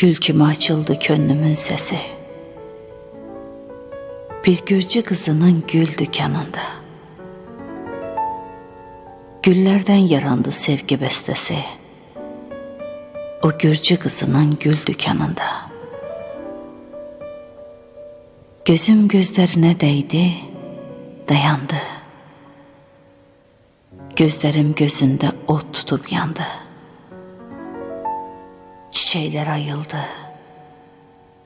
Gül kimi açıldı könlümün sesi. Bir gürcü kızının gül dükanında. Güllerden yarandı sevgi bestesi. O gürcü kızının gül dükanında. Gözüm gözlerine değdi, dayandı. Gözlerim gözünde ot tutup yandı. Çiçekler ayıldı,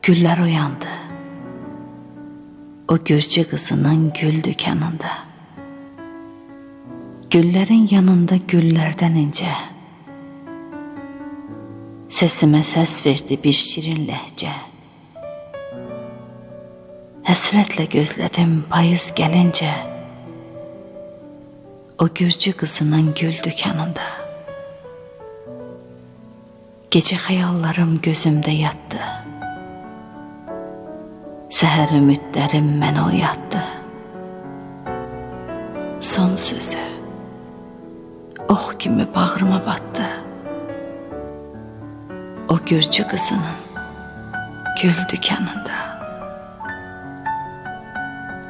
güller uyandı. O gürcü kızının gül dükanında. Güllerin yanında güllerden ince. Sesime ses verdi bir şirin lehçe. Həsrətlə gözlədim payız gəlincə. O gürcü kızının gül dükanında. Gece xəyallarım gözümdə yatdı. Səhər ümidlərim məni oyatdı. Son sözü ox kimi bağrıma battı. O gürcü kızının gül dükanında.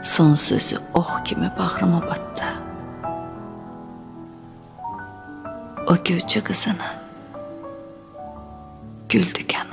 Son sözü ox kimi bağrıma battı. O gürcü kızının gül dükanında.